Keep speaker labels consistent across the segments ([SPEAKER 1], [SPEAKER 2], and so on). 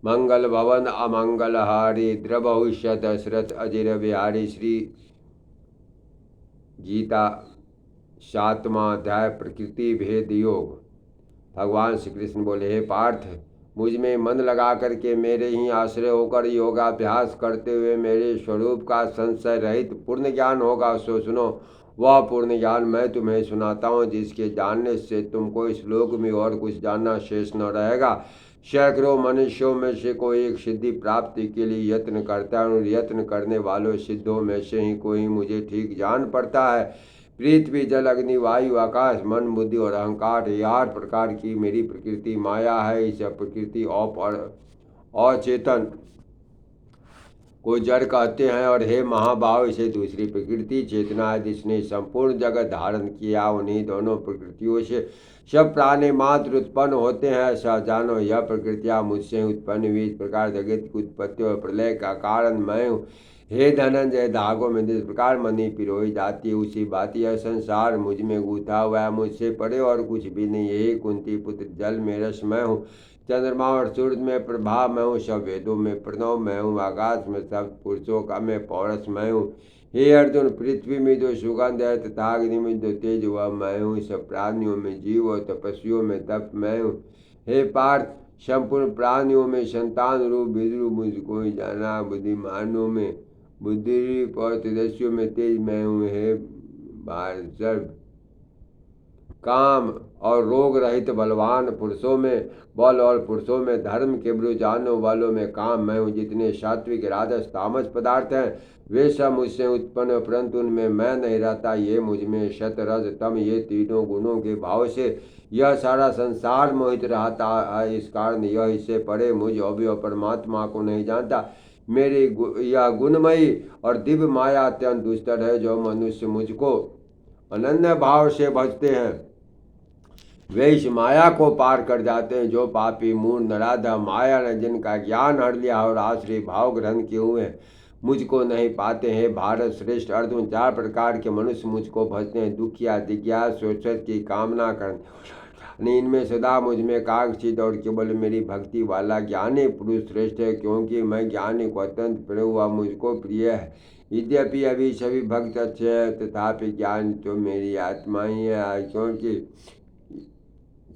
[SPEAKER 1] मंगल भवन अमंगल हारी द्रभविष्य दशरथ अजिर बिहारी। श्री गीता 7वां अध्याय प्रकृति भेद योग। भगवान श्री कृष्ण बोले, हे पार्थ, मुझ में मन लगा करके मेरे ही आश्रय होकर योगाभ्यास करते हुए मेरे स्वरूप का संशय रहित पूर्ण ज्ञान होगा सो सुनो। वह पूर्ण ज्ञान मैं तुम्हें सुनाता हूँ, जिसके जानने से तुमको इस लोक में और कुछ जानना शेष न रहेगा। सैकड़ों मनुष्यों में से कोई एक सिद्धि प्राप्ति के लिए यत्न करता है, और यत्न करने वालों सिद्धों में से ही कोई मुझे ठीक जान पड़ता है। पृथ्वी जल अग्नि वायु आकाश मन बुद्धि और अहंकार, ये 8 प्रकार की मेरी प्रकृति माया है। इस प्रकृति अचेतन को जड़ कहते हैं, और हे महाभाव, इसे दूसरी प्रकृति चेतना है, जिसने संपूर्ण जगत धारण किया। उन्हीं दोनों प्रकृतियों से सब प्राणी मात्र उत्पन्न होते हैं। ऐसा जानो, यह प्रकृतियाँ मुझसे उत्पन्न हुई। इस प्रकार जगत की उत्पत्ति और प्रलय का कारण मैं हूँ। हे धनंजय, धागों में जिस प्रकार मणि पिरोई जाती है, उसी बात यह संसार मुझ में गूथा हुआ है। मुझसे परे और कुछ भी नहीं। हे कुंती पुत्र, जल में रस मैं हूँ, चंद्रमा और सूर्य में प्रभा मैं हूँ, सब वेदों में प्रणव मैं हूँ, आकाश में सब पुरुषों का मैं पौरस मैं हूँ। हे अर्जुन, पृथ्वी में जो सुगंध है तथा अग्नि में जो तेज वह मैं हूँ। सब प्राणियों में जीव और तपस्वियों में तप मैं हूँ। हे पार्थ, संपूर्ण प्राणियों में संतान रूप विद्रु मुझको ही जाना। बुद्धिमानों में बुद्धि और तेजस्वियों में तेज मैं हूँ। हे भार्गव, काम और रोग रहित बलवान पुरुषों में बल और पुरुषों में धर्म के रुझानों वालों में काम मैं हूँ। जितने सात्विक राजस तामस पदार्थ हैं वे सब मुझसे उत्पन्न, परंतु उनमें मैं नहीं रहता। ये मुझ में सत रज तम, ये तीनों गुणों के भाव से यह सारा संसार मोहित रहता है। इस कारण यह इससे परे मुझ अव्यय परमात्मा को नहीं जानता। मेरी यह गुणमयी और दिव्य माया अत्यंत दुस्तर है। जो मनुष्य मुझको अनन्य भाव से भजते हैं वे इस माया को पार कर जाते हैं। जो पापी मूढ़ नराधम माया ने जिनका ज्ञान हर लिया और आश्रय भाव ग्रहण किए हुए मुझको नहीं पाते हैं। भारत श्रेष्ठ अर्जुन, 4 प्रकार के मनुष्य मुझको भजते हैं। दुखिया, जिज्ञास, शोषक की कामना करने, इनमें सदा मुझ में कागचित और केवल मेरी भक्ति वाला ज्ञानी पुरुष श्रेष्ठ है, क्योंकि मैं ज्ञानी को अत्यंत प्रिय हुआ मुझको प्रिय है। यद्यपि अभी सभी भक्त अच्छे हैं, तथापि ज्ञान तो मेरी आत्मा ही है, क्योंकि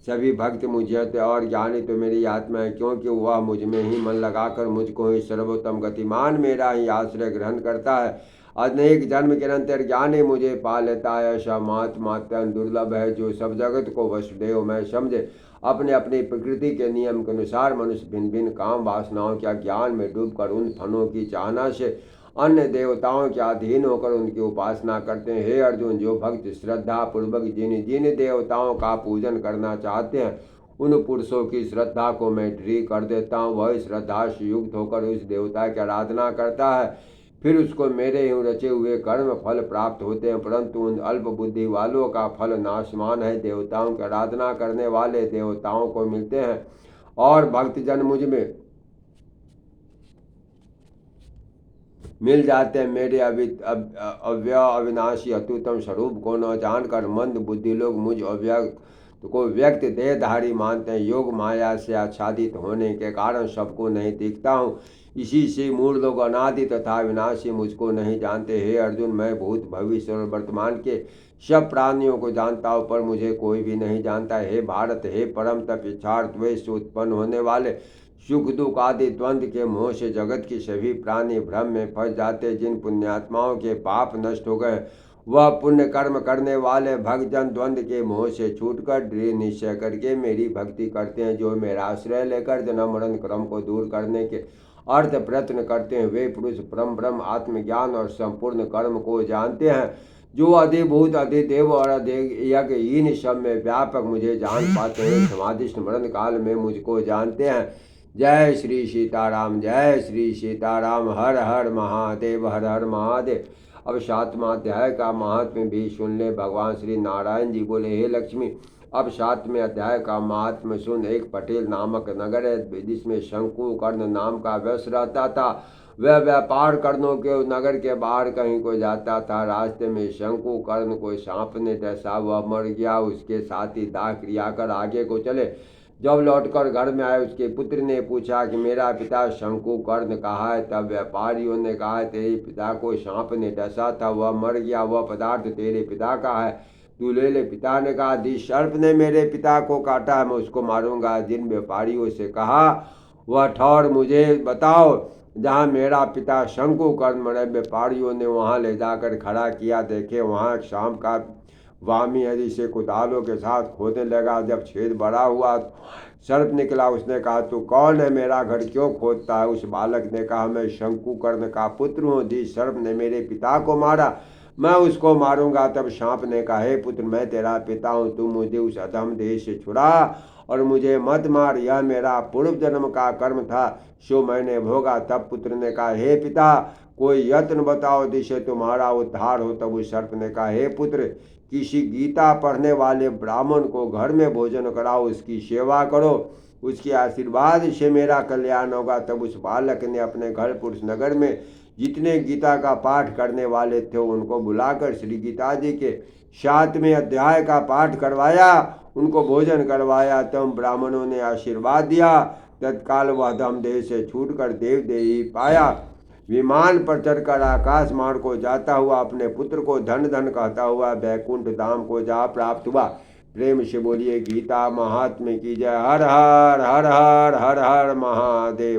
[SPEAKER 1] सभी भक्त मुझे थे और ज्ञानी तो मेरी आत्मा है, क्योंकि वह मुझ में ही मन लगाकर मुझको ही सर्वोत्तम गतिमान मेरा ही आश्रय ग्रहण करता है। अनेक जन्म के अंतर ज्ञानी मुझे पा लेता है। ऐसा महात्मा अत्यंत दुर्लभ है, जो सब जगत को वसुदेव में समझे। अपने अपनी प्रकृति के नियम के अनुसार मनुष्य भिन्न भिन्न काम वासनाओं के ज्ञान में डूबकर उन फलों की चाहना से अन्य देवताओं के अधीन होकर उनकी उपासना करते हैं। हे अर्जुन, जो भक्त श्रद्धा पूर्वक जिन जिन देवताओं का पूजन करना चाहते हैं, उन पुरुषों की श्रद्धा को मैं दृढ़ कर देता हूँ। वह श्रद्धा से युक्त होकर उस देवता की आराधना करता है, फिर उसको मेरे यूँ रचे हुए कर्म फल प्राप्त होते हैं। परंतु उन अल्प बुद्धि वालों का फल नाशमान है। देवताओं की आराधना करने वाले देवताओं को मिलते हैं, और भक्तजन मुझ में मिल जाते हैं। मेरे अव्यय अविनाशी अतुतम स्वरूप को न जानकर मंद बुद्धि लोग मुझ अव्यक्त को व्यक्त देहधारी मानते हैं। योग माया से आच्छादित होने के कारण सबको नहीं दिखता हूँ। इसी से मूढ़ लोग अनादि तथा विनाशी मुझको नहीं जानते। हे अर्जुन, मैं भूत भविष्य और वर्तमान के सब प्राणियों को जानता हूँ, पर मुझे कोई भी नहीं जानता। हे भारत, हे परम तप इच्छार्थ द्वेष से उत्पन्न होने वाले सुख दुख आदि द्वंद्व के मोह से जगत की सभी प्राणी भ्रम में फंस जाते। जिन पुण्यात्माओं के पाप नष्ट हो गए, वह पुण्य कर्म करने वाले भक्तजन द्वंद्व के मोह से छूटकर दृढ़ निश्चय करके मेरी भक्ति करते हैं। जो मेरा आश्रय लेकर जन्म मरण क्रम को दूर करने के अर्थ प्रयत्न करते हैं, वे पुरुष परम ब्रह्म आत्मज्ञान और संपूर्ण कर्म को जानते हैं। जो अधिभूत अधिदेव और अधियज्ञ इन सब में व्यापक मुझे जान पाते हैं, समाधि स्मरण काल में मुझको जानते हैं। जय श्री सीताराम, जय श्री सीताराम। हर हर महादेव, हर हर महादेव। अब 7वां अध्याय का महात्म्य भी सुन ले। भगवान श्री नारायण जी बोले, हे लक्ष्मी, अब 7वें अध्याय का महात्म्य सुन। एक पटेल नामक नगर है, जिसमें शंकु कर्ण नाम का वैश्य रहता था। वह व्यापार कर्णों के नगर के बाहर कहीं को जाता था। रास्ते में शंकु कर्ण को सांप ने डसा, वह मर गया। उसके साथ ही दाह क्रिया कर आगे को चले। जब लौटकर घर में आए उसके पुत्र ने पूछा कि मेरा पिता शंकुकर्ण कहाँ है। तब व्यापारियों ने कहा, तेरे पिता को सांप ने डसा था, वह मर गया, वह पदार्थ तेरे पिता का है, तू ले ले। पिता ने कहा, जिस सर्प ने मेरे पिता को काटा है मैं उसको मारूंगा। जिन व्यापारियों से कहा वह ठौर मुझे बताओ जहाँ मेरा पिता शंकुकर्ण मरे। व्यापारियों ने वहाँ ले जाकर खड़ा किया, देखे वहाँ एक सांप का वामी यदि से कुदालों के साथ खोदने लगा। जब छेद बड़ा हुआ सर्प निकला। उसने कहा, तू कौन है, मेरा घर क्यों खोदता है। उस बालक ने कहा, मैं शंकुकर्ण का पुत्र हूँ, जिस सर्प ने मेरे पिता को मारा मैं उसको मारूंगा। तब सांप ने कहा, हे पुत्र, मैं तेरा पिता हूँ, तू मुझे उस अधम देश से छुड़ा और मुझे मत मार, यह मेरा पूर्व जन्म का कर्म था, सो मैंने भोगा। तब पुत्र ने कहा, हे पिता, कोई यत्न बताओ जिससे तुम्हारा उद्धार हो। तब उस सर्प ने कहा, हे पुत्र, किसी गीता पढ़ने वाले ब्राह्मण को घर में भोजन कराओ, उसकी सेवा करो, उसके आशीर्वाद से मेरा कल्याण होगा। तब उस बालक ने अपने घर पुरुष नगर में जितने गीता का पाठ करने वाले थे उनको बुलाकर श्री गीता जी के 7वें अध्याय का पाठ करवाया, उनको भोजन करवाया। तब ब्राह्मणों ने आशीर्वाद दिया। तत्काल वह धमदेह से छूटकर देवदेही पाया। विमान पर चढ़कर आकाश मार्ग को जाता हुआ अपने पुत्र को धन धन कहता हुआ बैकुंठ धाम को जा प्राप्त हुआ। प्रेम से बोलिए गीता महात्म्य की जय। हर हर हर हर हर हर महादेव।